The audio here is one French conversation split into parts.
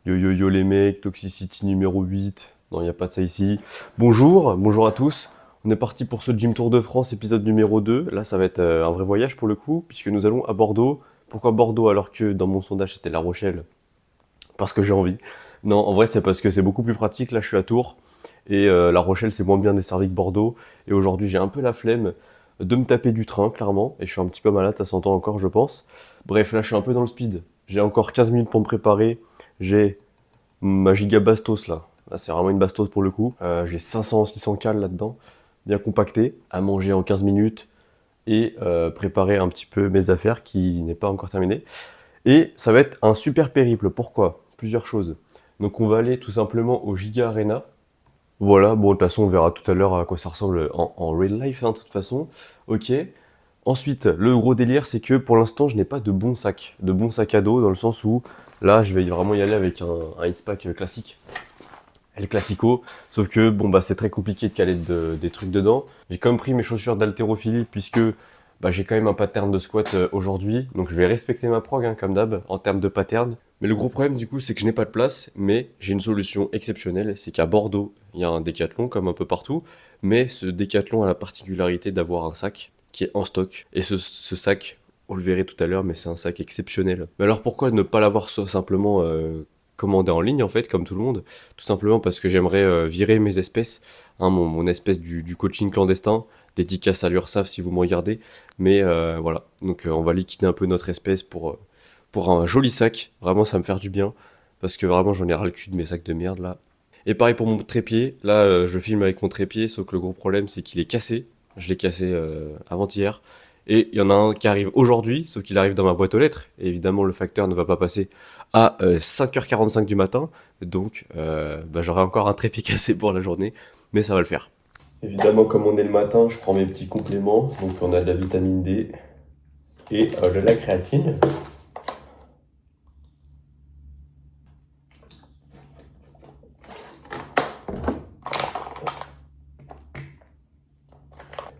Yo yo yo les mecs, Toxicity numéro 8. Non, il n'y a pas de ça ici. Bonjour à tous. On est parti pour ce Gym Tour de France épisode numéro 2. Là, ça va être un vrai voyage pour le coup, puisque nous allons à Bordeaux. Pourquoi Bordeaux alors que dans mon sondage c'était La Rochelle? Parce que j'ai envie. Non, en vrai, c'est parce que c'est beaucoup plus pratique. Là, je suis à Tours. Et La Rochelle, c'est moins bien desservi que Bordeaux. Et aujourd'hui, j'ai un peu la flemme de me taper du train, clairement. Et je suis un petit peu malade, ça s'entend encore, je pense. Bref, là, je suis un peu dans le speed. J'ai encore 15 minutes pour me préparer. J'ai ma giga bastos là. Là, c'est vraiment une bastos pour le coup. J'ai 500-600 cales là-dedans, bien compacté, à manger en 15 minutes et préparer un petit peu mes affaires qui n'est pas encore terminé. Et ça va être un super périple. Pourquoi? Plusieurs choses. Donc on va aller tout simplement au Giga Arena. Voilà, bon de toute façon on verra tout à l'heure à quoi ça ressemble en real life hein, de toute façon. Ok. Ensuite, le gros délire c'est que pour l'instant je n'ai pas de bon sac à dos dans le sens où là je vais vraiment y aller avec un X-Pack classique. El Classico, sauf que bon bah c'est très compliqué de caler des trucs dedans. J'ai quand même pris mes chaussures d'haltérophilie puisque bah, j'ai quand même un pattern de squat aujourd'hui, donc je vais respecter ma prog hein, comme d'hab en termes de pattern. Mais le gros problème du coup c'est que je n'ai pas de place, mais j'ai une solution exceptionnelle, c'est qu'à Bordeaux il y a un décathlon comme un peu partout, mais ce décathlon a la particularité d'avoir un sac qui est en stock, et ce sac, vous le verrez tout à l'heure, mais c'est un sac exceptionnel. Mais alors pourquoi ne pas l'avoir simplement commandé en ligne en fait, comme tout le monde? Tout simplement parce que j'aimerais virer mes espèces, hein, mon espèce du coaching clandestin, dédicace à l'URSSAF si vous me regardez. Mais voilà, donc on va liquider un peu notre espèce pour un joli sac. Vraiment, ça va me faire du bien, parce que vraiment j'en ai ras le cul de mes sacs de merde là. Et pareil pour mon trépied, là je filme avec mon trépied, sauf que le gros problème c'est qu'il est cassé. Je l'ai cassé avant-hier. Et il y en a un qui arrive aujourd'hui, sauf qu'il arrive dans ma boîte aux lettres. Et évidemment, le facteur ne va pas passer à 5h45 du matin. Donc, bah, j'aurai encore un trépied cassé pour la journée. Mais ça va le faire. Évidemment, comme on est le matin, je prends mes petits compléments. Donc, on a de la vitamine D et de la créatine.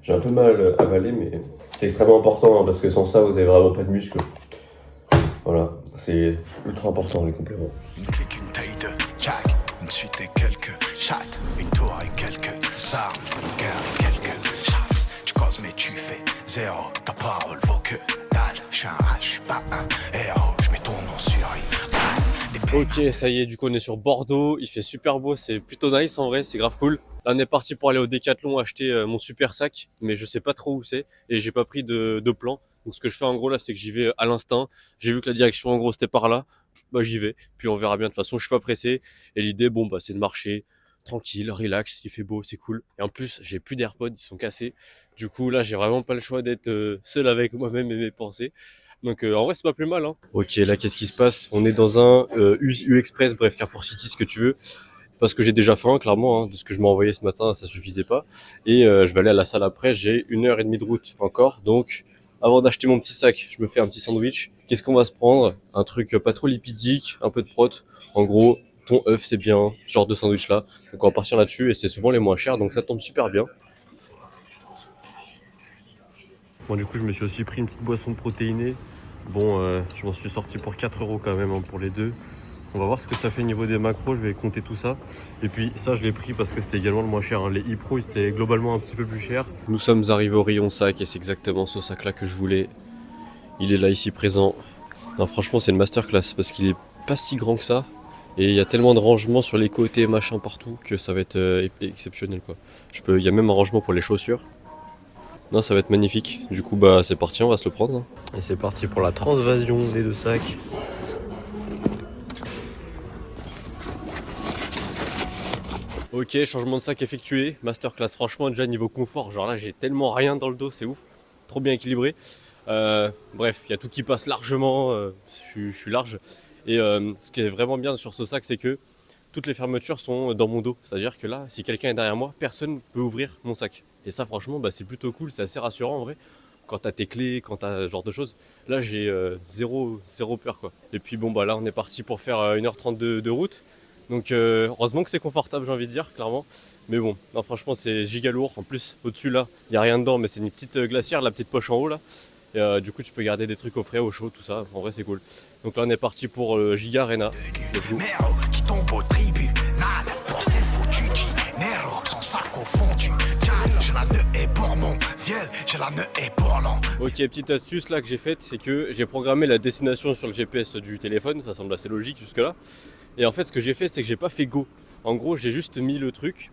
J'ai un peu mal avalé, mais c'est extrêmement important hein, parce que sans ça, vous avez vraiment pas de muscles. Voilà, c'est ultra important les compléments. Une clique, une taille de jack, une suite et quelques chattes, une tour et quelques armes, une guerre et quelques chattes. Tu causes mais tu fais zéro, ta parole vaut que dalle. Je suis un rat, je suis pas un héros, je mets ton nom sur une. Ok, ça y est, du coup on est sur Bordeaux, il fait super beau, c'est plutôt nice en vrai, c'est grave cool. Là on est parti pour aller au Décathlon acheter mon super sac, mais je sais pas trop où c'est et j'ai pas pris de plan. Donc ce que je fais en gros là, c'est que j'y vais à l'instinct. J'ai vu que la direction en gros c'était par là, bah j'y vais. Puis on verra bien, de toute façon je suis pas pressé. Et l'idée, bon bah c'est de marcher tranquille, relax, il fait beau, c'est cool. Et en plus j'ai plus d'AirPods, ils sont cassés. Du coup là j'ai vraiment pas le choix d'être seul avec moi-même et mes pensées. Donc en vrai c'est pas plus mal hein. Ok, là qu'est-ce qui se passe? On est dans un U Express, bref Carrefour City, ce que tu veux, parce que j'ai déjà faim clairement hein, de ce que je m'ai envoyé ce matin, ça suffisait pas. Et je vais aller à la salle après, j'ai 1h30 de route encore, donc avant d'acheter mon petit sac, je me fais un petit sandwich. Qu'est-ce qu'on va se prendre? Un truc pas trop lipidique, un peu de prot. En gros, ton œuf c'est bien, ce genre de sandwich là. Donc on va partir là-dessus et c'est souvent les moins chers, donc ça tombe super bien. Bon, du coup, je me suis aussi pris une petite boisson protéinée. Bon, je m'en suis sorti pour 4 euros quand même hein, pour les deux. On va voir ce que ça fait au niveau des macros, je vais compter tout ça. Et puis ça, je l'ai pris parce que c'était également le moins cher. Hein. Les e-pro, ils étaient globalement un petit peu plus chers. Nous sommes arrivés au rayon sac et c'est exactement ce sac-là que je voulais. Il est là, ici présent. Non, franchement, c'est une masterclass parce qu'il est pas si grand que ça. Et il y a tellement de rangements sur les côtés, machin partout, que ça va être exceptionnel quoi. Il y a même un rangement pour les chaussures. Non, ça va être magnifique. Du coup, bah, c'est parti, on va se le prendre. Et c'est parti pour la transvasion des deux sacs. Ok, changement de sac effectué. Masterclass, franchement, déjà niveau confort, genre là, j'ai tellement rien dans le dos, c'est ouf. Trop bien équilibré. Bref, il y a tout qui passe largement. Je suis large. Et ce qui est vraiment bien sur ce sac, c'est que toutes les fermetures sont dans mon dos. C'est-à-dire que là, si quelqu'un est derrière moi, personne ne peut ouvrir mon sac. Et ça, franchement, bah, c'est plutôt cool, c'est assez rassurant en vrai. Quand t'as tes clés, quand t'as ce genre de choses. Là, j'ai zéro peur quoi. Et puis bon, bah là, on est parti pour faire 1h30 de route. Donc heureusement que c'est confortable, j'ai envie de dire, clairement. Mais bon, non, franchement, c'est giga lourd. En plus, au-dessus là, il n'y a rien dedans, mais c'est une petite glacière, la petite poche en haut là. Et du coup, tu peux garder des trucs au frais, au chaud, tout ça. En vrai, c'est cool. Donc là, on est parti pour Giga Arena. Let's go. au tribunal pour ces foutus dinero. Son sac au fond du canne. J'ai la nœud pour mon vieux, j'ai la nœud pour l'an. Ok, petite astuce là que j'ai faite, c'est que j'ai programmé la destination sur le GPS du téléphone, ça semble assez logique jusque là. Et en fait ce que j'ai fait, c'est que j'ai pas fait go. En gros, j'ai juste mis le truc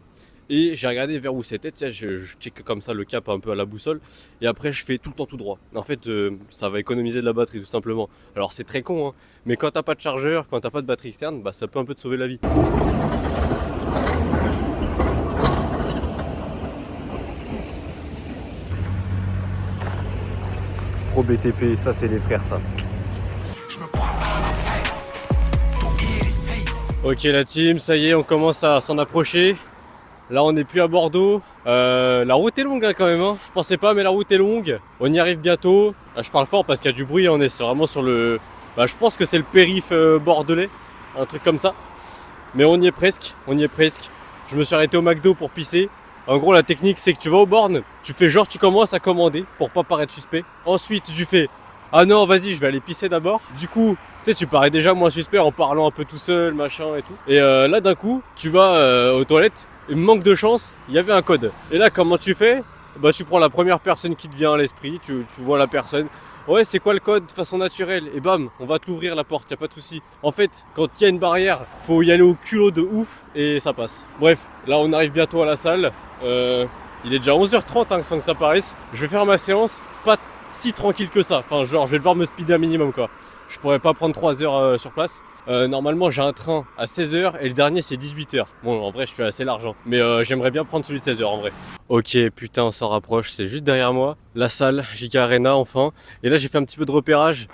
et j'ai regardé vers où c'était, tu sais, je check comme ça le cap un peu à la boussole et après je fais tout le temps tout droit. En fait, ça va économiser de la batterie tout simplement. Alors c'est très con, hein, mais quand t'as pas de chargeur, quand t'as pas de batterie externe, bah ça peut un peu te sauver la vie. Pro BTP, ça c'est les frères ça. Ok la team, ça y est, on commence à s'en approcher. Là on n'est plus à Bordeaux. La route est longue hein, quand même. Hein. Je pensais pas mais la route est longue. On y arrive bientôt. Je parle fort parce qu'il y a du bruit. On est vraiment sur le... je pense que c'est le périph' bordelais. Un truc comme ça. Mais on y est presque. On y est presque. Je me suis arrêté au McDo pour pisser. En gros la technique c'est que tu vas aux bornes. Tu fais genre tu commences à commander pour pas paraître suspect. Ensuite tu fais... Ah non vas-y je vais aller pisser d'abord. Du coup tu sais tu parais déjà moins suspect en parlant un peu tout seul machin et tout. Et là d'un coup tu vas aux toilettes. Et manque de chance, il y avait un code. Et là, comment tu fais? Bah, tu prends la première personne qui te vient à l'esprit, tu vois la personne. Ouais, c'est quoi le code de façon naturelle? Et bam, on va te l'ouvrir la porte, y a pas de souci. En fait, quand il y a une barrière, faut y aller au culot de ouf et ça passe. Bref, là, on arrive bientôt à la salle. Il est déjà 11h30 hein, sans que ça paraisse. Je vais faire ma séance, pas si tranquille que ça. Enfin, genre, je vais devoir me speeder un minimum quoi. Je pourrais pas prendre 3 heures sur place. Normalement, j'ai un train à 16h et le dernier c'est 18h. Bon, en vrai, je suis assez large, hein. Mais j'aimerais bien prendre celui de 16h en vrai. Ok, putain, on s'en rapproche. C'est juste derrière moi. La salle, Giga Arena, enfin. Et là, j'ai fait un petit peu de repérage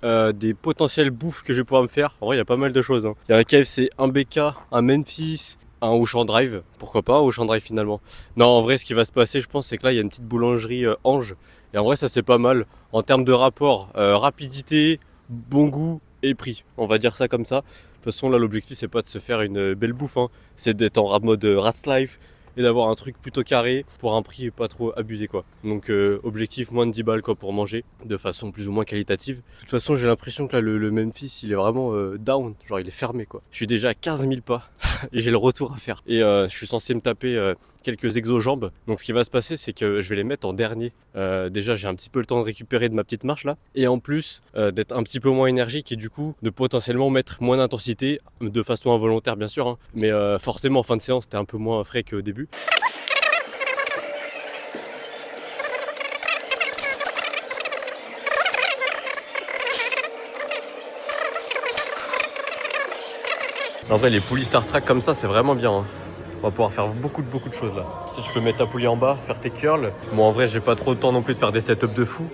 des potentiels bouffes que je vais pouvoir me faire. En vrai, il y a pas mal de choses. Hein. Il y a un KFC, un BK, un Memphis, un Auchan Drive. Pourquoi pas Auchan Drive finalement. Non, en vrai, ce qui va se passer, je pense, c'est que là, il y a une petite boulangerie Ange. Et en vrai, ça, c'est pas mal. En termes de rapport, rapidité, bon goût et prix, on va dire ça comme ça. De toute façon là l'objectif c'est pas de se faire une belle bouffe, hein. C'est d'être en mode Rats Life et d'avoir un truc plutôt carré pour un prix pas trop abusé quoi. Donc objectif moins de 10 balles quoi pour manger de façon plus ou moins qualitative. De toute façon j'ai l'impression que là le Memphis il est vraiment down, genre il est fermé quoi. Je suis déjà à 15 000 pas et j'ai le retour à faire. Et je suis censé me taper quelques exojambes. Donc ce qui va se passer c'est que je vais les mettre en dernier. Déjà j'ai un petit peu le temps de récupérer de ma petite marche là. Et en plus d'être un petit peu moins énergique et du coup de potentiellement mettre moins d'intensité de façon involontaire bien sûr. Hein. Mais forcément en fin de séance c'était un peu moins frais qu'au début. En vrai les poulies Star Trek comme ça c'est vraiment bien. Hein. On va pouvoir faire beaucoup de choses là. Tu peux mettre ta poulie en bas, faire tes curls. Bon en vrai j'ai pas trop de temps non plus de faire des setups de fou.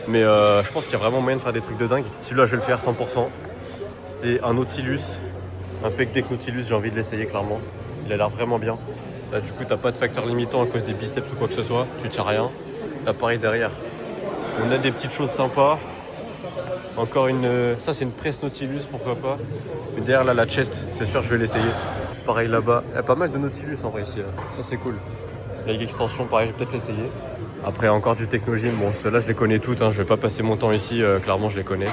Mais je pense qu'il y a vraiment moyen de faire des trucs de dingue. Celui-là je vais le faire 100%. C'est un Nautilus. Un pec deck Nautilus, j'ai envie de l'essayer clairement. Il a l'air vraiment bien. Là du coup t'as pas de facteur limitant à cause des biceps ou quoi que ce soit. Tu tiens rien. Là pareil derrière. On a des petites choses sympas. Encore une... ça c'est une presse Nautilus, pourquoi pas. Mais derrière là la chest, c'est sûr je vais l'essayer. Pareil là-bas, il y a pas mal de Nautilus en vrai ici. Là. Ça c'est cool. La Ligue Extension, pareil, je vais peut-être l'essayer. Après encore du Technogym, bon ceux-là je les connais toutes, hein. Je vais pas passer mon temps ici, clairement je les connais.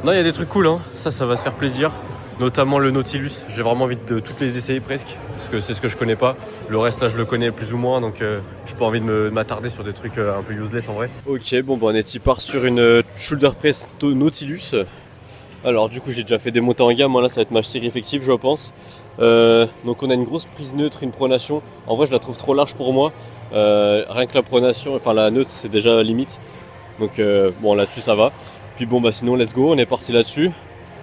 Non il y a des trucs cool, hein. Ça va se faire plaisir. Notamment le Nautilus, j'ai vraiment envie de toutes les essayer presque. Parce que c'est ce que je connais pas. Le reste là je le connais plus ou moins, donc j'ai pas envie de m'attarder sur des trucs un peu useless en vrai. Ok, bon bah on est part sur une shoulder press Nautilus. Alors du coup j'ai déjà fait des montées en gamme, là ça va être ma série effective je pense. Donc on a une grosse prise neutre, une pronation. En vrai je la trouve trop large pour moi. Rien que la pronation, enfin la neutre c'est déjà limite. Donc bon là-dessus ça va. Puis bon bah sinon let's go, on est parti là-dessus.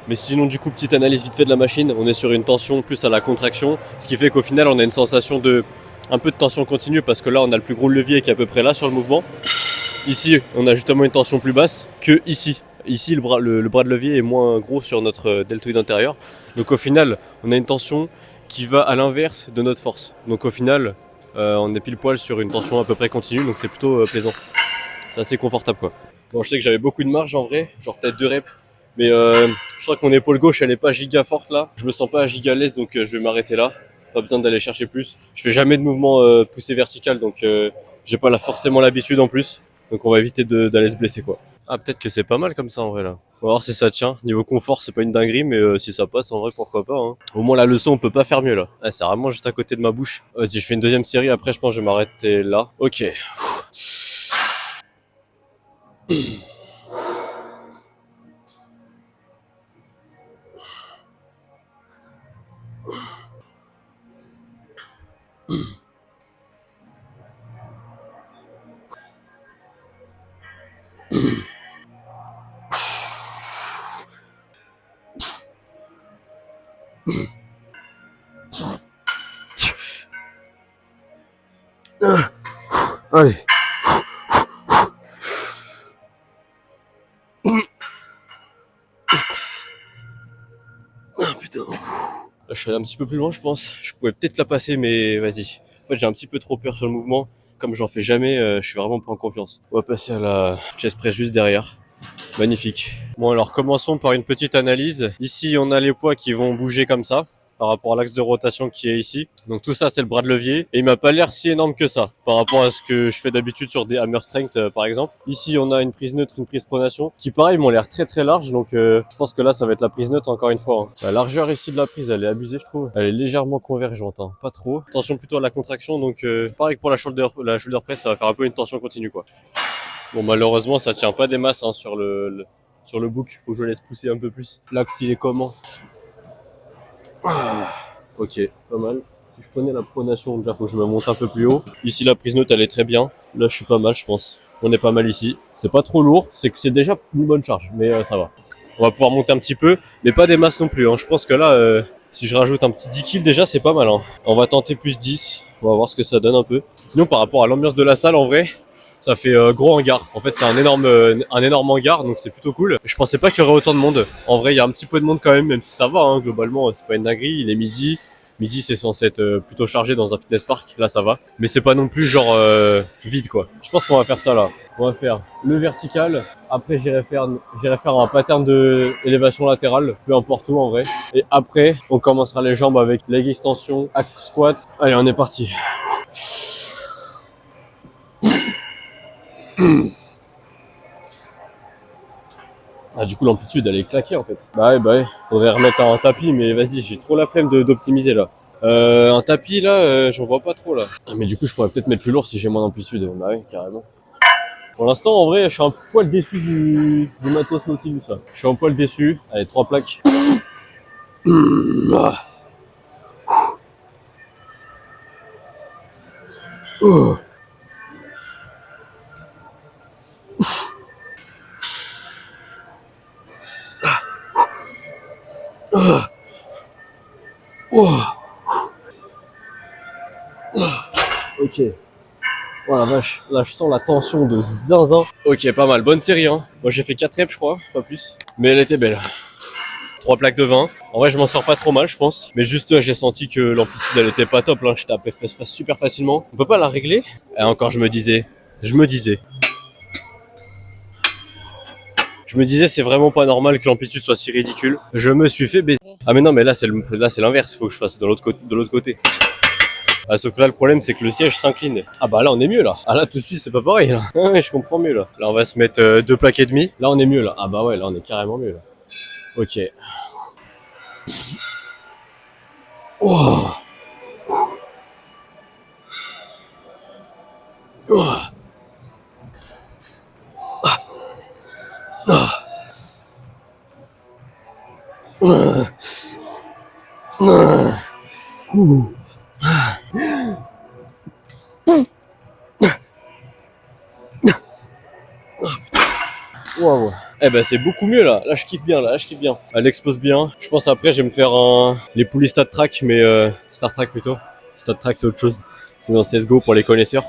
Mais sinon du coup petite analyse vite fait de la machine, on est sur une tension plus à la contraction. Ce qui fait qu'au final on a une sensation de un peu de tension continue parce que là on a le plus gros levier qui est à peu près là sur le mouvement. Ici on a justement une tension plus basse que ici. Ici, le bras de levier est moins gros sur notre deltoïde antérieur. Donc au final, on a une tension qui va à l'inverse de notre force. Donc au final, on est pile poil sur une tension à peu près continue, donc c'est plutôt plaisant. C'est assez confortable quoi. Bon, je sais que j'avais beaucoup de marge en vrai, genre peut-être 2 reps. Mais je crois que mon épaule gauche, elle est pas giga forte là. Je me sens pas giga leste, donc je vais m'arrêter là. Pas besoin d'aller chercher plus. Je fais jamais de mouvement poussé vertical, donc j'ai pas forcément l'habitude en plus. Donc on va éviter d'aller se blesser quoi. Ah, peut-être que c'est pas mal comme ça en vrai là. On va voir si ça tient. Niveau confort, c'est pas une dinguerie, mais si ça passe en vrai, pourquoi pas. Hein. Au moins la leçon, on peut pas faire mieux là. Ah, c'est vraiment juste à côté de ma bouche. Vas-y, je fais une deuxième série. Après, je pense que je vais m'arrêter là. Ok. Allez. Ah putain. Là, je suis allé un petit peu plus loin, je pense. Je pouvais peut-être la passer, mais vas-y. En fait, j'ai un petit peu trop peur sur le mouvement. Comme j'en fais jamais, je suis vraiment pas en confiance. On va passer à la chest press juste derrière. Magnifique. Bon, alors commençons par une petite analyse. Ici, on a les poids qui vont bouger comme ça, par rapport à l'axe de rotation qui est ici. Donc tout ça, c'est le bras de levier. Et il m'a pas l'air si énorme que ça, par rapport à ce que je fais d'habitude sur des hammer strength, par exemple. Ici, on a une prise neutre, une prise pronation, qui pareil, m'ont l'air très très large. Donc je pense que là, ça va être la prise neutre encore une fois. Hein. La largeur ici de la prise, elle est abusée, je trouve. Elle est légèrement convergente, hein. Pas trop. Attention plutôt à la contraction. Donc pareil que pour la shoulder press, ça va faire un peu une tension continue, quoi. Bon, malheureusement, ça tient pas des masses hein, sur sur le book. Faut que je laisse pousser un peu plus. L'axe, il est comment? Ok, pas mal. Si je prenais la pronation, déjà, faut que je me monte un peu plus haut. Ici, la prise note, elle est très bien. Là, je suis pas mal, je pense. On est pas mal ici. C'est pas trop lourd. C'est que c'est déjà une bonne charge, mais ça va. On va pouvoir monter un petit peu, mais pas des masses non plus. Hein. Je pense que là, si je rajoute un petit 10 kills déjà, c'est pas mal. Hein. On va tenter plus 10. On va voir ce que ça donne un peu. Sinon, par rapport à l'ambiance de la salle, en vrai, ça fait gros hangar. En fait, c'est un énorme hangar, donc c'est plutôt cool. Je pensais pas qu'il y aurait autant de monde. En vrai, il y a un petit peu de monde quand même si ça va. Hein, globalement, c'est pas une dinguerie. Il est midi. Midi, c'est censé être plutôt chargé dans un fitness park. Là, ça va. Mais c'est pas non plus genre vide, quoi. Je pense qu'on va faire ça là. On va faire le vertical. Après, j'irai faire un pattern de élévation latérale, peu importe où en vrai. Et après, on commencera les jambes avec leg extension, hack squat. Allez, on est parti. Ah, du coup, l'amplitude, elle est claquée, en fait. Bah ouais. Faudrait remettre un tapis, mais vas-y, j'ai trop la flemme d'optimiser, là. Un tapis, là, j'en vois pas trop, là. Mais du coup, je pourrais peut-être mettre plus lourd si j'ai moins d'amplitude. Bah ouais, carrément. Pour l'instant, en vrai, je suis un poil déçu du matos Nautilus, là. Je suis un poil déçu. Allez, 3 plaques. Ok. Oh la vache, là je sens la tension de zinzin. Ok, pas mal, bonne série hein. Moi j'ai fait 4 reps je crois, pas plus. Mais elle était belle. 3 plaques de 20. En vrai je m'en sors pas trop mal je pense. Mais juste j'ai senti que l'amplitude elle était pas top là, je tapais super facilement. On peut pas la régler? Et encore je me disais c'est vraiment pas normal que l'amplitude soit si ridicule. Je me suis fait baiser. Ah mais non mais là c'est l'inverse, faut que je fasse de l'autre côté. Ah, sauf que là, le problème, c'est que le siège s'incline. Ah bah là, on est mieux, là. Ah là, tout de suite, c'est pas pareil, là. Ouais, je comprends mieux, là. Là, on va se mettre 2 plaques et demi. Là, on est mieux, là. Ah bah ouais, là, on est carrément mieux, là. Ok. Oh. Oh. Ah. Ah. Ah. Waouh. Eh ben c'est beaucoup mieux là. Là je kiffe bien, là je kiffe bien. Elle explose bien. Je pense après je vais me faire les poulies Stat Track, mais Star Track plutôt. Stat Track c'est autre chose. C'est dans CSGO pour les connaisseurs.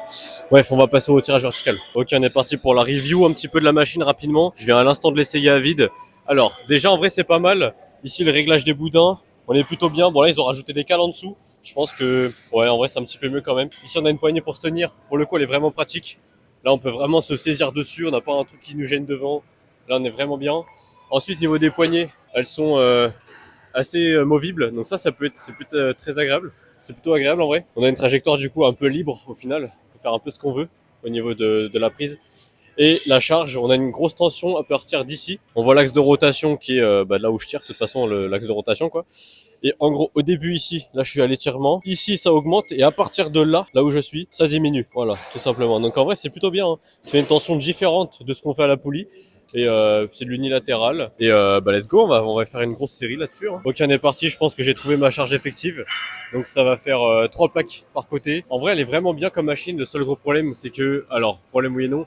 Bref, on va passer au tirage vertical. Ok, on est parti pour la review un petit peu de la machine rapidement. Je viens à l'instant de l'essayer à vide. Alors déjà en vrai c'est pas mal. Ici le réglage des boudins, on est plutôt bien. Bon là ils ont rajouté des cales en dessous. Je pense que ouais en vrai c'est un petit peu mieux quand même. Ici on a une poignée pour se tenir. Pour le coup elle est vraiment pratique. Là, on peut vraiment se saisir dessus. On n'a pas un truc qui nous gêne devant. Là, on est vraiment bien. Ensuite, niveau des poignées, elles sont assez movibles. Donc ça peut être, c'est plutôt très agréable. C'est plutôt agréable en vrai. On a une trajectoire du coup un peu libre au final. On peut faire un peu ce qu'on veut au niveau de la prise. Et la charge, on a une grosse tension à partir d'ici. On voit l'axe de rotation qui est là où je tire, de toute façon l'axe de rotation quoi. Et en gros, au début ici, là je suis à l'étirement. Ici ça augmente et à partir de là, là où je suis, ça diminue. Voilà, tout simplement. Donc en vrai c'est plutôt bien. Hein. C'est une tension différente de ce qu'on fait à la poulie. Et c'est de l'unilatéral. Et let's go, on va faire une grosse série là-dessus. Hein. Ok, on est parti, je pense que j'ai trouvé ma charge effective. Donc ça va faire 3 plaques par côté. En vrai elle est vraiment bien comme machine. Le seul gros problème c'est que, alors problème oui et non,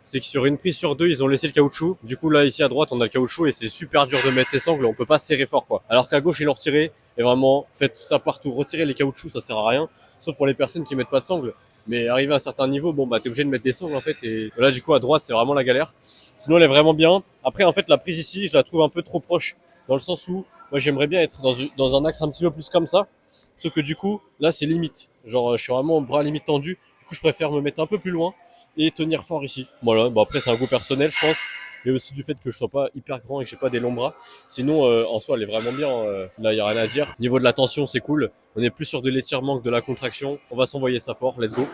c'est que sur une prise sur deux, ils ont laissé le caoutchouc. Du coup, là, ici à droite, on a le caoutchouc et c'est super dur de mettre ses sangles. On peut pas serrer fort, quoi. Alors qu'à gauche, ils l'ont retiré. Et vraiment, faites ça partout. Retirez les caoutchoucs, ça sert à rien. Sauf pour les personnes qui mettent pas de sangles. Mais arrivé à un certain niveau, bon, bah, t'es obligé de mettre des sangles, en fait. Et là, du coup, à droite, c'est vraiment la galère. Sinon, elle est vraiment bien. Après, en fait, la prise ici, je la trouve un peu trop proche. Dans le sens où, moi, j'aimerais bien être dans un axe un petit peu plus comme ça. Sauf que du coup, là, c'est limite. Genre, je suis vraiment au bras limite tendu. Du coup, je préfère me mettre un peu plus loin et tenir fort ici. Voilà, bon après c'est un goût personnel je pense, et aussi du fait que je sois pas hyper grand et que j'ai pas des longs bras. Sinon en soi elle est vraiment bien, là il y a rien à dire. Niveau de la tension c'est cool, on est plus sur de l'étirement que de la contraction. On va s'envoyer ça fort, let's go.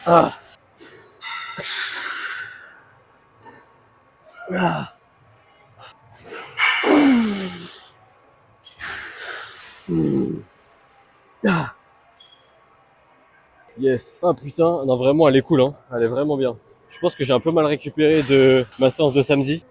Ah. Ah. Ah. Yes. Ah putain, non vraiment elle est cool hein, elle est vraiment bien. Je pense que j'ai un peu mal récupéré de ma séance de samedi.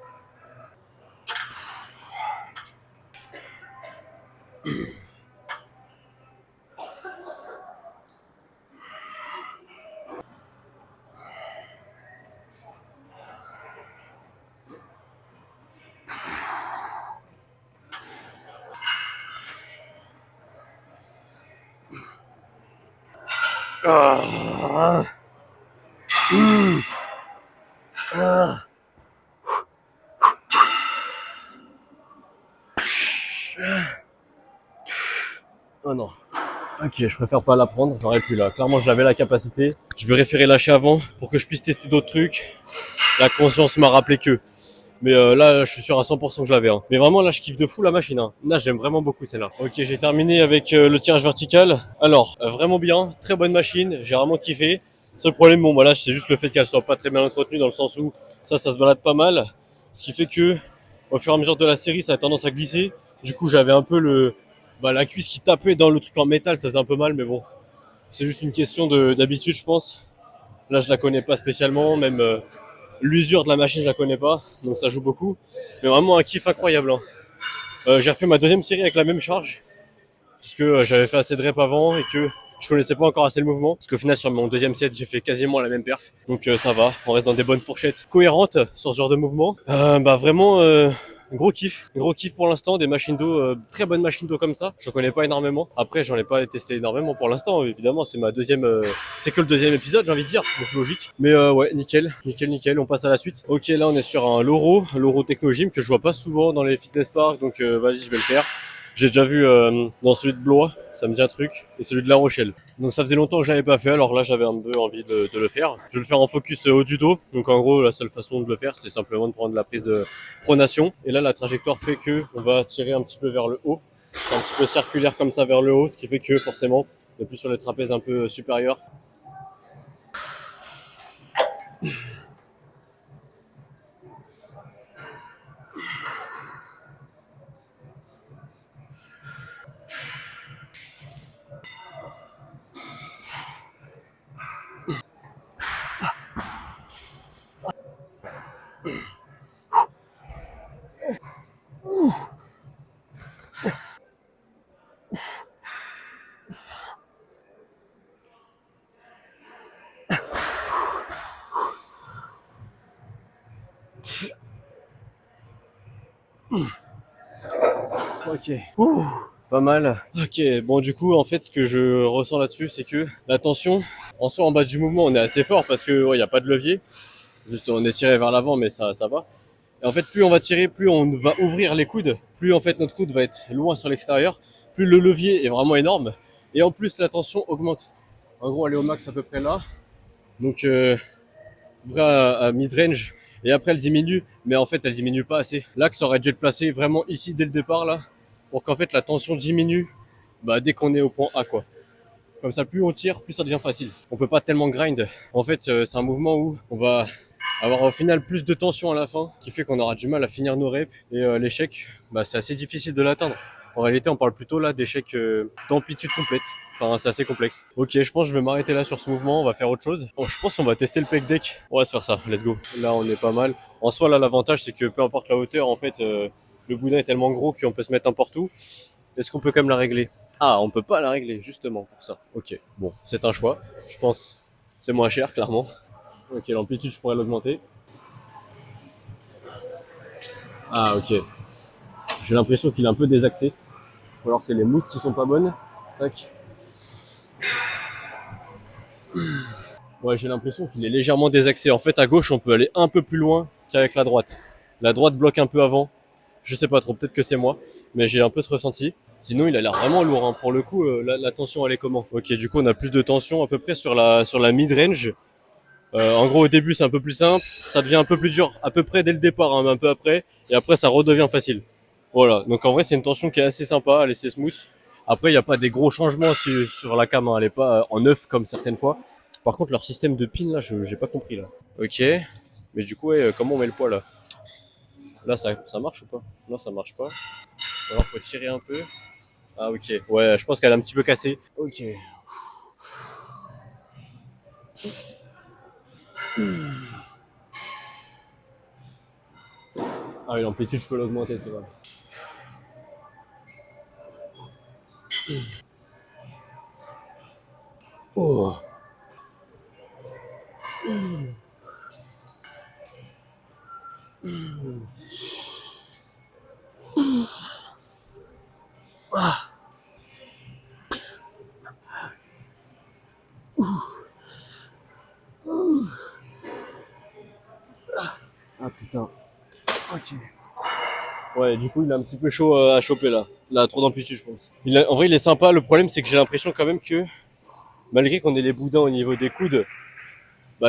Ah. Ah. Oh non. Ok, je préfère pas la prendre, j'aurais pu là. Clairement, j'avais la capacité. Je vais préférer lâcher avant pour que je puisse tester d'autres trucs. La conscience m'a rappelé que. Mais là, je suis sûr à 100% que je l'avais. Hein. Mais vraiment, là, je kiffe de fou la machine. Hein. Là, j'aime vraiment beaucoup celle-là. Ok, j'ai terminé avec le tirage vertical. Alors, vraiment bien, très bonne machine. J'ai vraiment kiffé. Seul problème, bon, voilà, c'est juste le fait qu'elle soit pas très bien entretenue dans le sens où ça se balade pas mal. Ce qui fait que, au fur et à mesure de la série, ça a tendance à glisser. Du coup, j'avais un peu la cuisse qui tapait dans le truc en métal, ça faisait un peu mal, mais bon. C'est juste une question d'habitude, je pense. Là, je la connais pas spécialement, même l'usure de la machine, je la connais pas, donc ça joue beaucoup. Mais vraiment un kiff incroyable. Hein. J'ai refait ma deuxième série avec la même charge, puisque j'avais fait assez de reps avant et que je connaissais pas encore assez le mouvement. Parce qu'au final, sur mon deuxième set, j'ai fait quasiment la même perf. Donc ça va, on reste dans des bonnes fourchettes cohérentes sur ce genre de mouvement. Vraiment, gros kiff pour l'instant, des machines d'eau, très bonnes machines d'eau comme ça. Je connais pas énormément. Après, j'en ai pas testé énormément pour l'instant. Évidemment, c'est ma deuxième, c'est que le deuxième épisode, j'ai envie de dire, donc logique. Mais ouais, nickel. On passe à la suite. Ok, là on est sur un Loro Technogym que je vois pas souvent dans les fitness parks, donc vas-y, je vais le faire. J'ai déjà vu dans celui de Blois, ça me dit un truc, et celui de La Rochelle. Donc ça faisait longtemps que je l'avais pas fait, alors là j'avais un peu envie de le faire. Je vais le faire en focus haut du dos, donc en gros la seule façon de le faire c'est simplement de prendre la prise de pronation. Et là la trajectoire fait que on va tirer un petit peu vers le haut, c'est un petit peu circulaire comme ça vers le haut, ce qui fait que forcément on est plus sur les trapèzes un peu supérieurs. Ok. Ouh, pas mal. Ok, bon du coup en fait ce que je ressens là-dessus c'est que la tension, en soi en bas du mouvement on est assez fort parce que ouais, y a pas de levier. Juste on est tiré vers l'avant mais ça va. Et en fait plus on va tirer, plus on va ouvrir les coudes, plus en fait notre coude va être loin sur l'extérieur, plus le levier est vraiment énorme. Et en plus la tension augmente. En gros, elle est au max à peu près là. Donc, vrai à mid-range. Et après, elle diminue. Mais en fait, elle diminue pas assez. L'axe aurait dû être placé vraiment ici dès le départ, là. Pour qu'en fait, la tension diminue dès qu'on est au point A, quoi. Comme ça, plus on tire, plus ça devient facile. On peut pas tellement grind. En fait, c'est un mouvement où on va avoir au final plus de tension à la fin, qui fait qu'on aura du mal à finir nos reps. Et l'échec, c'est assez difficile de l'atteindre. En réalité, on parle plutôt là d'échec d'amplitude complète. Enfin, c'est assez complexe. Ok, je pense que je vais m'arrêter là sur ce mouvement. On va faire autre chose. Bon, je pense qu'on va tester le pec deck. On va se faire ça. Let's go. Là, on est pas mal. En soi, là, l'avantage, c'est que peu importe la hauteur, en fait, le boudin est tellement gros qu'on peut se mettre n'importe où. Est-ce qu'on peut quand même la régler? Ah, on peut pas la régler, justement, pour ça. Ok, bon, c'est un choix. Je pense c'est moins cher, clairement. Ok, l'amplitude, je pourrais l'augmenter. Ah, ok. J'ai l'impression qu'il est un peu désaxé. Ou alors c'est les mousses qui sont pas bonnes. Tac. Ouais, j'ai l'impression qu'il est légèrement désaxé. En fait, à gauche, on peut aller un peu plus loin qu'avec la droite. La droite bloque un peu avant. Je sais pas trop, peut-être que c'est moi. Mais j'ai un peu ce ressenti. Sinon, il a l'air vraiment lourd. Hein. Pour le coup, la tension, elle est comment? Ok, du coup, on a plus de tension à peu près sur la mid-range. En gros, au début, c'est un peu plus simple. Ça devient un peu plus dur à peu près dès le départ, hein, un peu après. Et après, ça redevient facile. Voilà. Donc, en vrai, c'est une tension qui est assez sympa. Elle est assez smooth. Après, il n'y a pas des gros changements sur la cam. Hein. Elle est pas en neuf comme certaines fois. Par contre, leur système de pin, là, j'ai pas compris, là. Ok. Mais du coup, ouais, comment on met le poids, là? Là, ça marche ou pas? Non, ça marche pas. Alors, faut tirer un peu. Ah, ok. Ouais, je pense qu'elle est un petit peu cassée. Ok. Ah oui, l'amplitude, je peux l'augmenter, c'est vrai. Oh. Ah. Ah putain. Ok. Ouais, du coup, il est un petit peu chaud à choper là. Il a trop d'amplitude, je pense. En vrai, il est sympa. Le problème, c'est que j'ai l'impression quand même que, malgré qu'on ait les boudins au niveau des coudes,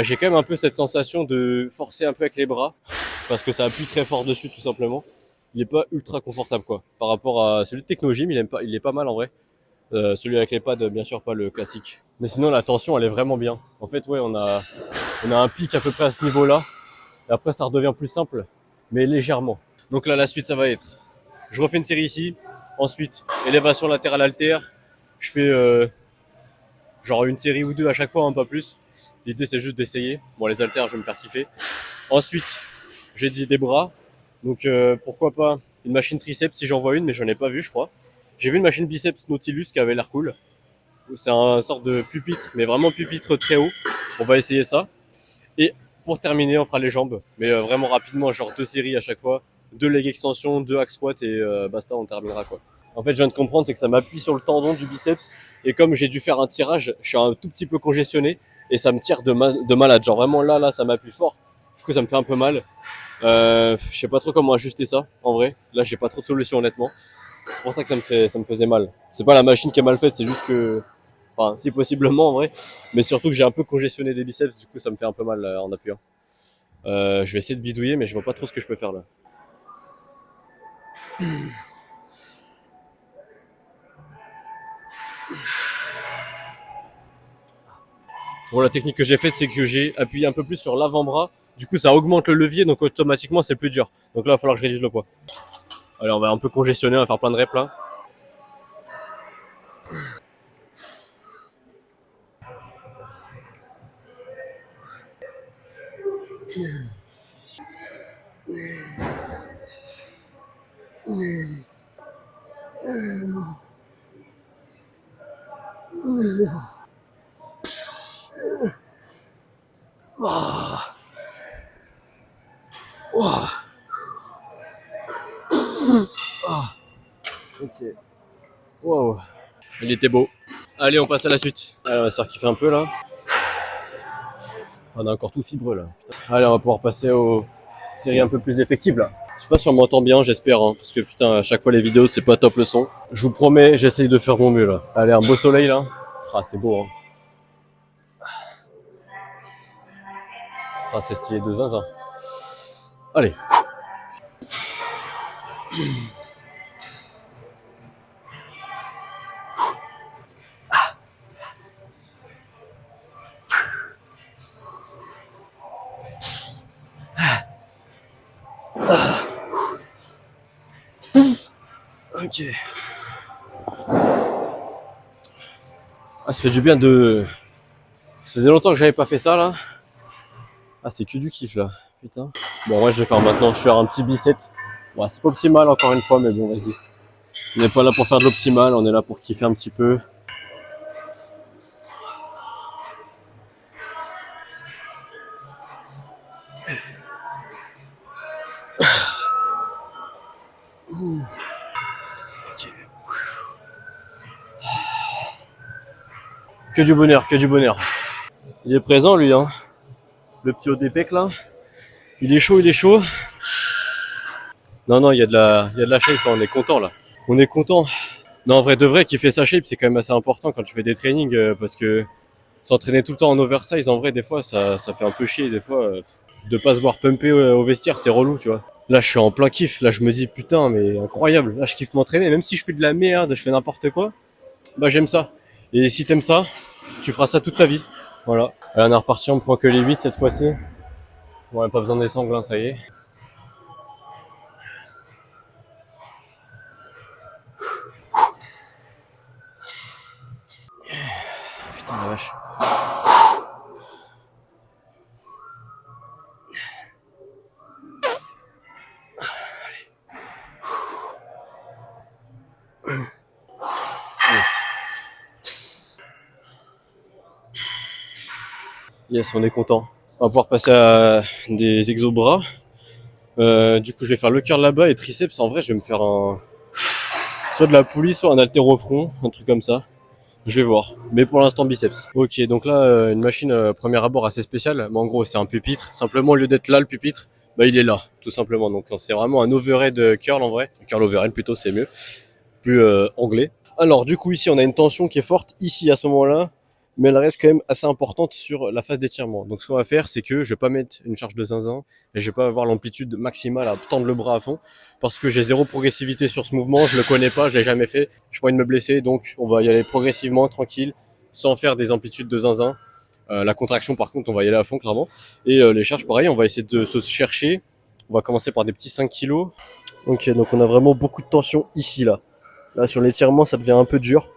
j'ai quand même un peu cette sensation de forcer un peu avec les bras. Parce que ça appuie très fort dessus, tout simplement. Il est pas ultra confortable, quoi. Par rapport à celui de Technogym, il est pas mal en vrai. Celui avec les pads, bien sûr, pas le classique. Mais sinon, la tension, elle est vraiment bien. En fait, ouais, on a un pic à peu près à ce niveau-là. Et après, ça redevient plus simple, mais légèrement. Donc là, la suite, ça va être, je refais une série ici. Ensuite, élévation latérale haltère. Je fais genre une série ou deux à chaque fois, hein, pas plus. L'idée, c'est juste d'essayer. Bon, les haltères, je vais me faire kiffer. Ensuite, j'ai dit des bras. Donc, pourquoi pas une machine triceps si j'en vois une, mais j'en ai pas vu, je crois. J'ai vu une machine biceps Nautilus qui avait l'air cool. C'est un sorte de pupitre, mais vraiment pupitre très haut. On va essayer ça. Et pour terminer, on fera les jambes. Mais vraiment rapidement, genre 2 séries à chaque fois. 2 leg extensions, 2 hack squat et basta, on terminera quoi. En fait, je viens de comprendre, c'est que ça m'appuie sur le tendon du biceps. Et comme j'ai dû faire un tirage, je suis un tout petit peu congestionné. Et ça me tire de malade. Genre vraiment là, ça m'appuie fort. Du coup, ça me fait un peu mal. Je sais pas trop comment ajuster ça, en vrai. Là, j'ai pas trop de solution, honnêtement. C'est pour ça que ça me faisait mal. C'est pas la machine qui est mal faite, c'est juste que, enfin, si possiblement en vrai, mais surtout que j'ai un peu congestionné des biceps, du coup ça me fait un peu mal en appuyant. Je vais essayer de bidouiller, mais je vois pas trop ce que je peux faire là. Bon, la technique que j'ai faite, c'est que j'ai appuyé un peu plus sur l'avant-bras. Du coup, ça augmente le levier, donc automatiquement c'est plus dur. Donc là, il va falloir que je réduise le poids. Allez, on va un peu congestionner, on va faire plein de reps là. Ok. Wow. Il était beau. Allez, on passe à la suite. Allez, on va se faire kiffer un peu là. On a encore tout fibreux là. Putain. Allez, on va pouvoir passer aux séries un peu plus effectives là. Je sais pas si on m'entend bien, j'espère, hein, parce que putain, à chaque fois les vidéos, c'est pas top le son. Je vous promets, j'essaye de faire mon mieux là. Allez, un beau soleil là. Ah, c'est beau, hein. Ah, c'est stylé de zinzin. Allez. Ok. Ah, ça fait du bien de... Ça faisait longtemps que j'avais pas fait ça là. Ah, c'est que du kiff là. Putain. Bon, ouais, je vais faire maintenant. Je vais faire un petit bicep. Ouais, c'est pas optimal encore une fois, mais bon, vas-y. On n'est pas là pour faire de l'optimal, on est là pour kiffer un petit peu. Que du bonheur, que du bonheur. Il est présent lui, hein. Le petit ODPEC là. Il est chaud, il est chaud. Non, non, il y a de la shape, on est content là. On est content. Non, en vrai de vrai, qui fait sa shape, c'est quand même assez important quand tu fais des trainings parce que s'entraîner tout le temps en oversize, en vrai, des fois, ça fait un peu chier. Des fois, de pas se voir pumper au vestiaire, c'est relou, tu vois. Là, je suis en plein kiff. Là, je me dis, putain, mais incroyable. Là, je kiffe m'entraîner. Même si je fais de la merde, je fais n'importe quoi, bah, j'aime ça. Et si t'aimes ça, tu feras ça toute ta vie. Voilà. Allez, on est reparti, on prend que les 8 cette fois-ci. Ouais, pas besoin des sangles, hein, ça y est. Putain, la vache. Yes. Yes, on est content. On va pouvoir passer à des exos bras. Du coup, je vais faire le curl là-bas et triceps. En vrai, je vais me faire soit de la poulie, soit un haltéro au front, un truc comme ça. Je vais voir. Mais pour l'instant, biceps. Ok, donc là, une machine premier abord assez spéciale. Mais en gros, c'est un pupitre. Simplement, au lieu d'être là, le pupitre, bah, il est là, tout simplement. Donc, c'est vraiment un overhead curl en vrai. Curl overhead plutôt, c'est mieux. Plus anglais. Alors, du coup, ici, on a une tension qui est forte ici à ce moment-là. Mais elle reste quand même assez importante sur la phase d'étirement. Donc ce qu'on va faire, c'est que je vais pas mettre une charge de zinzin et je vais pas avoir l'amplitude maximale à tendre le bras à fond parce que j'ai zéro progressivité sur ce mouvement, je le connais pas, je l'ai jamais fait, je pourrais me blesser, donc on va y aller progressivement, tranquille, sans faire des amplitudes de zinzin. La contraction par contre, on va y aller à fond clairement. Et les charges pareil, on va essayer de se chercher. On va commencer par des petits 5 kilos. Ok, donc on a vraiment beaucoup de tension ici là. Là sur l'étirement, ça devient un peu dur.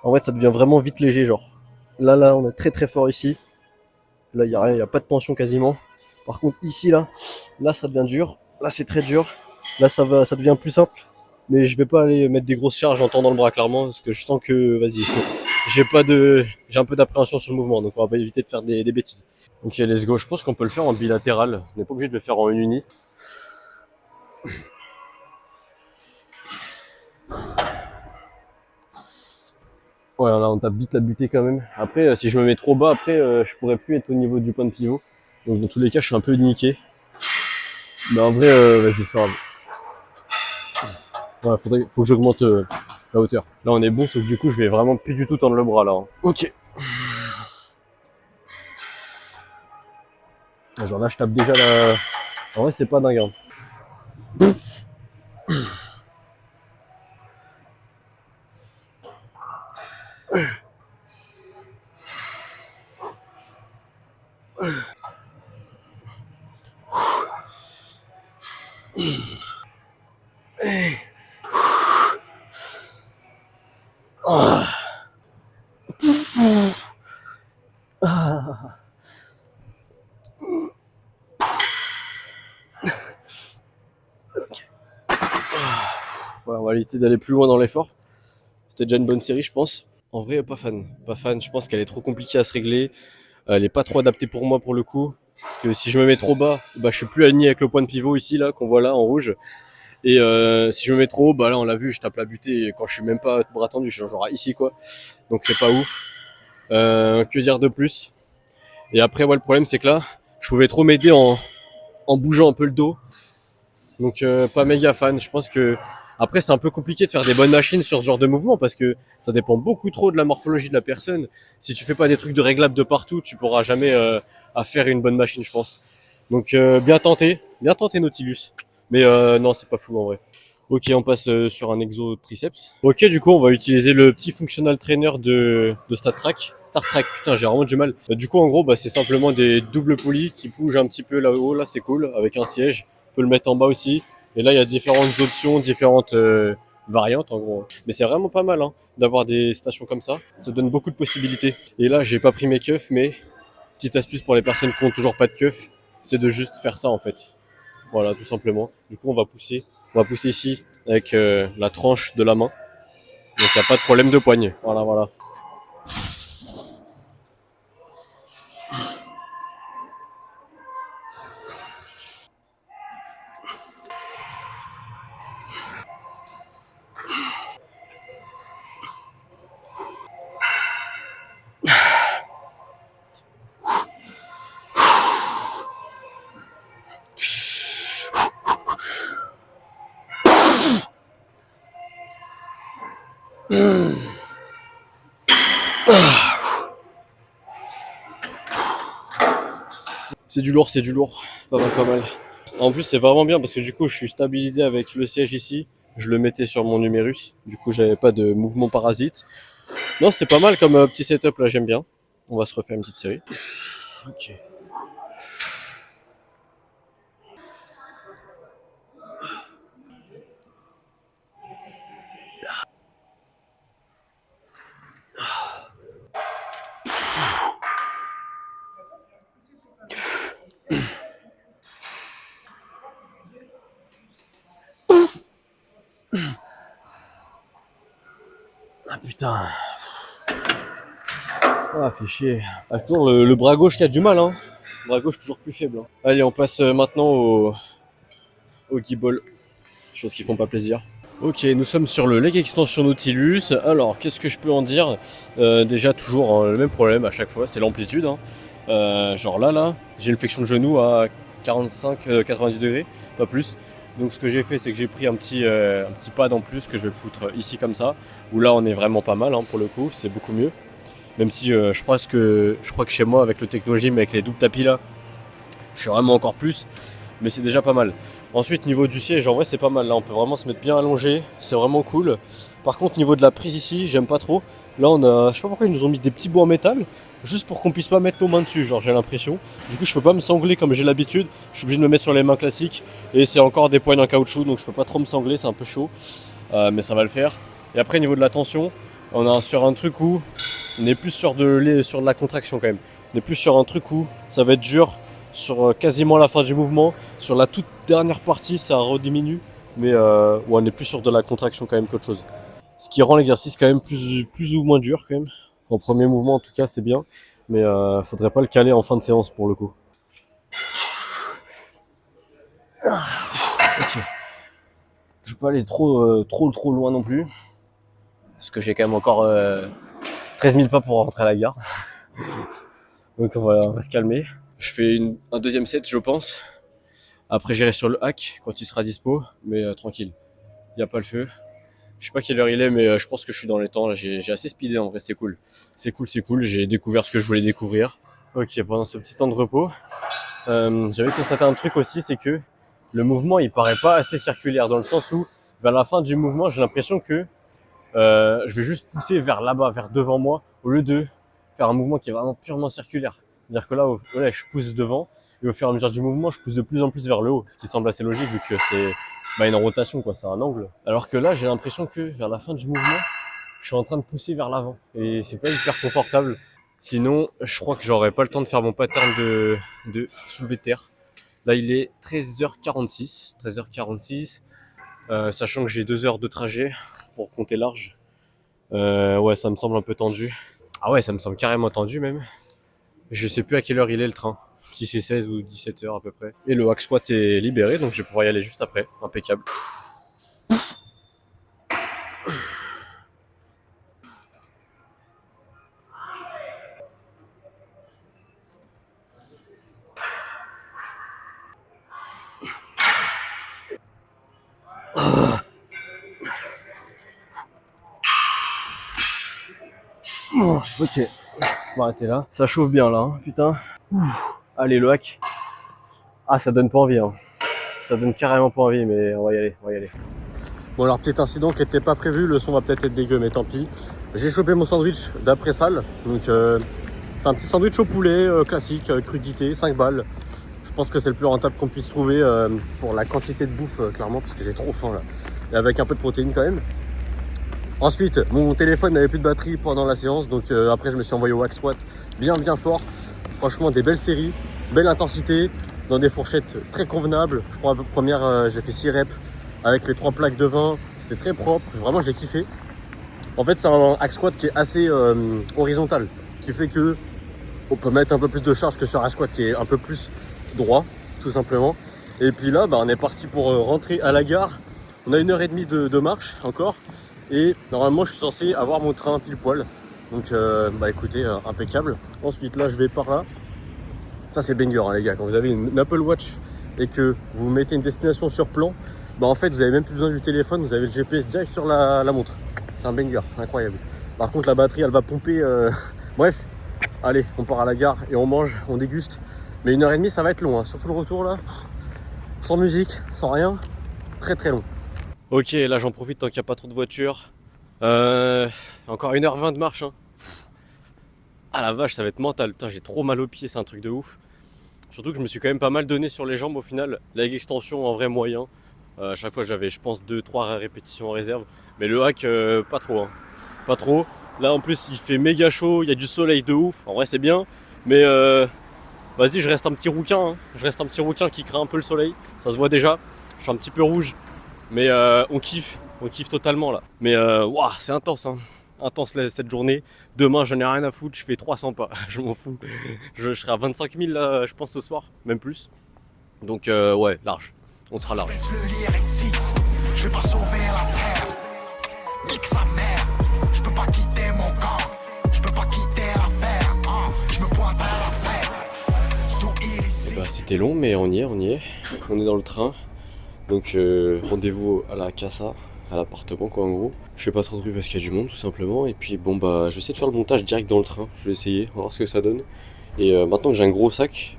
En vrai, ça devient vraiment vite léger, genre. Là, on est très très fort ici. Là, il y a rien, il y a pas de tension quasiment. Par contre, ici, là, ça devient dur. Là, c'est très dur. Là, ça devient plus simple. Mais je vais pas aller mettre des grosses charges en tendant le bras clairement, parce que je sens que, vas-y, j'ai un peu d'appréhension sur le mouvement, donc on va pas éviter de faire des bêtises. Ok, let's go. Je pense qu'on peut le faire en bilatéral. On n'est pas obligé de le faire en une uni. Ouais, là on tape vite la butée quand même. Après, si je me mets trop bas, après, je pourrais plus être au niveau du point de pivot. Donc dans tous les cas, je suis un peu niqué. Mais en vrai, vas-y, c'est pas grave. Ouais, faut que j'augmente la hauteur. Là on est bon, sauf que du coup, je vais vraiment plus du tout tendre le bras là. Hein. Ok. Genre là, je tape déjà la... En vrai, c'est pas dingue. Hein. Voilà, on va éviter d'aller plus loin dans l'effort. C'était déjà une bonne série, je pense. En vrai, pas fan. Pas fan, je pense qu'elle est trop compliquée à se régler. Elle est pas trop adaptée pour moi pour le coup. Parce que si je me mets trop bas, bah, je suis plus aligné avec le point de pivot ici, là, qu'on voit là, en rouge. Et si je me mets trop haut, bah là, on l'a vu, je tape la butée quand je suis même pas bras tendu, je suis genre ici, quoi. Donc c'est pas ouf. Que dire de plus? Et après, ouais, le problème, c'est que là, je pouvais trop m'aider en bougeant un peu le dos. Donc pas méga fan. Je pense que Après, c'est un peu compliqué de faire des bonnes machines sur ce genre de mouvement parce que ça dépend beaucoup trop de la morphologie de la personne. Si tu fais pas des trucs de réglables de partout, tu pourras jamais à faire une bonne machine, je pense. Donc bien tenté Nautilus. Mais non, c'est pas fou en vrai. Ok, on passe sur un exo triceps. Ok, du coup, on va utiliser le petit functional trainer de Star Trek. Star Trek, putain, j'ai vraiment du mal. Du coup, en gros, bah, c'est simplement des doubles poulies qui bougent un petit peu là-haut. Là, c'est cool, avec un siège. On peut le mettre en bas aussi. Et là, il y a différentes options, différentes variantes, en gros. Mais c'est vraiment pas mal, hein, d'avoir des stations comme ça. Ça donne beaucoup de possibilités. Et là, j'ai pas pris mes keufs, mais petite astuce pour les personnes qui ont toujours pas de keufs, c'est de juste faire ça, en fait. Voilà, tout simplement. Du coup, on va pousser. On va pousser ici avec la tranche de la main. Donc, il n'y a pas de problème de poigne. Voilà, voilà. C'est du lourd, c'est du lourd. Pas mal, pas mal. En plus, c'est vraiment bien parce que du coup, je suis stabilisé avec le siège ici. Je le mettais sur mon numérus. Du coup, j'avais pas de mouvement parasite. Non, c'est pas mal comme petit setup là, j'aime bien. On va se refaire une petite série. Ok. Ah putain. Ah, fait chier. Ah, toujours le bras gauche qui a du mal, hein. Le bras gauche toujours plus faible. Hein. Allez, on passe maintenant au guiball. Choses qui font pas plaisir. Ok, nous sommes sur le leg extension Nautilus. Alors, qu'est-ce que je peux en dire déjà, toujours hein, le même problème à chaque fois, c'est l'amplitude. Hein. Genre là, j'ai une flexion de genou à 90 degrés, pas plus. Donc, ce que j'ai fait, c'est que j'ai pris un petit pad en plus que je vais le foutre ici comme ça. Où là, on est vraiment pas mal hein, pour le coup, c'est beaucoup mieux. Même si je crois que chez moi, avec le Technogym, avec les doubles tapis là, je suis vraiment encore plus. Mais c'est déjà pas mal. Ensuite, niveau du siège, en vrai, c'est pas mal. Là, on peut vraiment se mettre bien allongé. C'est vraiment cool. Par contre, niveau de la prise ici, j'aime pas trop. Là, on a, je sais pas pourquoi ils nous ont mis des petits bouts en métal, juste pour qu'on puisse pas mettre nos mains dessus. Genre, j'ai l'impression. Du coup, je peux pas me sangler comme j'ai l'habitude. Je suis obligé de me mettre sur les mains classiques. Et c'est encore des poignes en caoutchouc, donc je peux pas trop me sangler. C'est un peu chaud, mais ça va le faire. Et après, niveau de la tension, on est sur un truc où on est plus sur de la contraction quand même. On est plus sur un truc où ça va être dur sur quasiment la fin du mouvement. Sur la toute dernière partie, ça rediminue, mais ouais, on est plus sur de la contraction quand même qu'autre chose. Ce qui rend l'exercice quand même plus ou moins dur quand même. En premier mouvement, en tout cas, c'est bien, mais faudrait pas le caler en fin de séance pour le coup. Ok. Je peux pas aller trop loin non plus, parce que j'ai quand même encore 13 000 pas pour rentrer à la gare. Donc on va se calmer. Je fais un deuxième set, je pense. Après, j'irai sur le hack quand il sera dispo, mais tranquille. Il n'y a pas le feu. Je sais pas quelle heure il est, mais je pense que je suis dans les temps. Là, j'ai assez speedé en vrai, c'est cool. C'est cool. J'ai découvert ce que je voulais découvrir. Ok, pendant ce petit temps de repos, j'avais constaté un truc aussi, c'est que le mouvement, il paraît pas assez circulaire, dans le sens où, vers la fin du mouvement, j'ai l'impression que je vais juste pousser vers là-bas, vers devant moi, au lieu de faire un mouvement qui est vraiment purement circulaire. C'est-à-dire que là, je pousse devant, et au fur et à mesure du mouvement, je pousse de plus en plus vers le haut, ce qui semble assez logique vu que c'est une rotation, quoi, c'est un angle. Alors que là, j'ai l'impression que vers la fin du mouvement, je suis en train de pousser vers l'avant, et c'est pas hyper confortable. Sinon, je crois que j'aurais pas le temps de faire mon pattern de soulevé de terre. Là, il est 13h46, sachant que j'ai 2 heures de trajet pour compter large. Ouais, ça me semble un peu tendu. Ah ouais, ça me semble carrément tendu même. Je sais plus à quelle heure il est le train. Si c'est 16 ou 17 heures à peu près. Et le hack squat est libéré, donc je vais pouvoir y aller juste après. Impeccable. Ok, je vais m'arrêter là. Ça chauffe bien là, hein, putain. Allez, le hack. Ah, ça donne pas envie, hein. Ça donne carrément pas envie, mais on va y aller, on va y aller. Bon, alors, petit incident qui était pas prévu, le son va peut-être être dégueu, mais tant pis. J'ai chopé mon sandwich d'après salle. Donc, c'est un petit sandwich au poulet classique, crudité, 5 balles. Je pense que c'est le plus rentable qu'on puisse trouver pour la quantité de bouffe, clairement, parce que j'ai trop faim là. Et avec un peu de protéines quand même. Ensuite, mon téléphone n'avait plus de batterie pendant la séance, donc après je me suis envoyé au hack squat bien fort. Franchement, des belles séries, belle intensité, dans des fourchettes très convenables. Je crois la première, j'ai fait 6 reps avec les 3 plaques de 20. C'était très propre, vraiment j'ai kiffé. En fait, c'est un hack squat qui est assez horizontal, ce qui fait que on peut mettre un peu plus de charge que sur un squat qui est un peu plus droit, tout simplement. Et puis là, on est parti pour rentrer à la gare. On a 1h30 de marche encore. Et normalement, je suis censé avoir mon train pile poil. Donc, écoutez, impeccable. Ensuite, là, je vais par là. Ça, c'est banger, hein, les gars. Quand vous avez une Apple Watch et que vous mettez une destination sur plan, en fait, vous avez même plus besoin du téléphone. Vous avez le GPS direct sur la montre. C'est un banger, incroyable. Par contre, la batterie, elle va pomper. Bref, allez, on part à la gare et on mange, on déguste. Mais 1h30, ça va être long, hein. Surtout le retour, là. Sans musique, sans rien. Très, très long. Ok, là j'en profite tant qu'il n'y a pas trop de voitures. Encore 1h20 de marche. Hein. Ah la vache, ça va être mental. Putain, j'ai trop mal aux pieds, c'est un truc de ouf. Surtout que je me suis quand même pas mal donné sur les jambes au final. La leg extension en vrai moyen. À chaque fois j'avais, je pense, 2-3 répétitions en réserve. Mais le hack, pas trop. Hein. Pas trop. Là en plus il fait méga chaud, il y a du soleil de ouf. En vrai c'est bien. Mais vas-y, je reste un petit rouquin. Hein. Je reste un petit rouquin qui craint un peu le soleil. Ça se voit déjà. Je suis un petit peu rouge. Mais on kiffe totalement là. Mais waouh, c'est intense, hein. Intense cette journée. Demain, j'en ai rien à foutre, je fais 300 pas, je m'en fous. Je serai à 25 000 là, je pense ce soir, même plus. Donc ouais, large. On sera large. Je vais pas sauver la terre. Nique sa mère. Je peux pas quitter mon camp. Je peux pas quitter l'affaire. Je me pointe à la fête. Et bah c'était long, mais on y est. On est dans le train. Donc rendez-vous à la casa, à l'appartement quoi en gros. Je fais pas trop de bruit parce qu'il y a du monde tout simplement. Et puis bon je vais essayer de faire le montage direct dans le train. Je vais essayer, on va voir ce que ça donne. Et maintenant que j'ai un gros sac,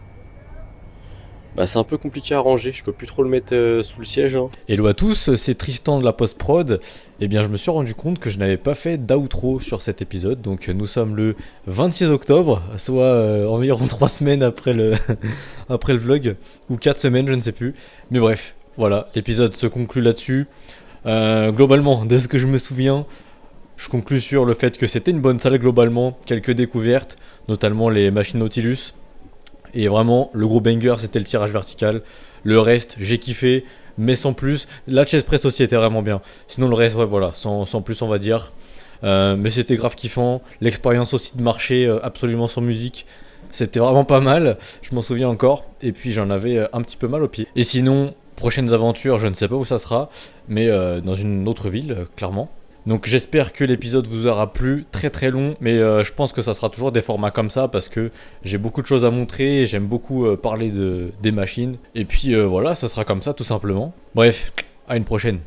c'est un peu compliqué à ranger. Je peux plus trop le mettre sous le siège. Hein. Hello à tous, c'est Tristan de la post-prod. Eh bien je me suis rendu compte que je n'avais pas fait d'outro sur cet épisode. Donc nous sommes le 26 octobre, soit environ 3 semaines après le, après le vlog. Ou 4 semaines, je ne sais plus. Mais bref. Voilà, l'épisode se conclut là-dessus. Globalement, de ce que je me souviens, je conclus sur le fait que c'était une bonne salle globalement. Quelques découvertes, notamment les machines Nautilus. Et vraiment, le gros banger, c'était le tirage vertical. Le reste, j'ai kiffé, mais sans plus. La chest press aussi était vraiment bien. Sinon, le reste, ouais, voilà, sans plus, on va dire. Mais c'était grave kiffant. L'expérience aussi de marcher absolument sans musique. C'était vraiment pas mal, je m'en souviens encore. Et puis, j'en avais un petit peu mal aux pieds. Et sinon... Prochaines aventures, je ne sais pas où ça sera, mais dans une autre ville, clairement. Donc j'espère que l'épisode vous aura plu, très très long, mais je pense que ça sera toujours des formats comme ça, parce que j'ai beaucoup de choses à montrer, j'aime beaucoup parler des machines, et puis voilà, ça sera comme ça tout simplement. Bref, à une prochaine.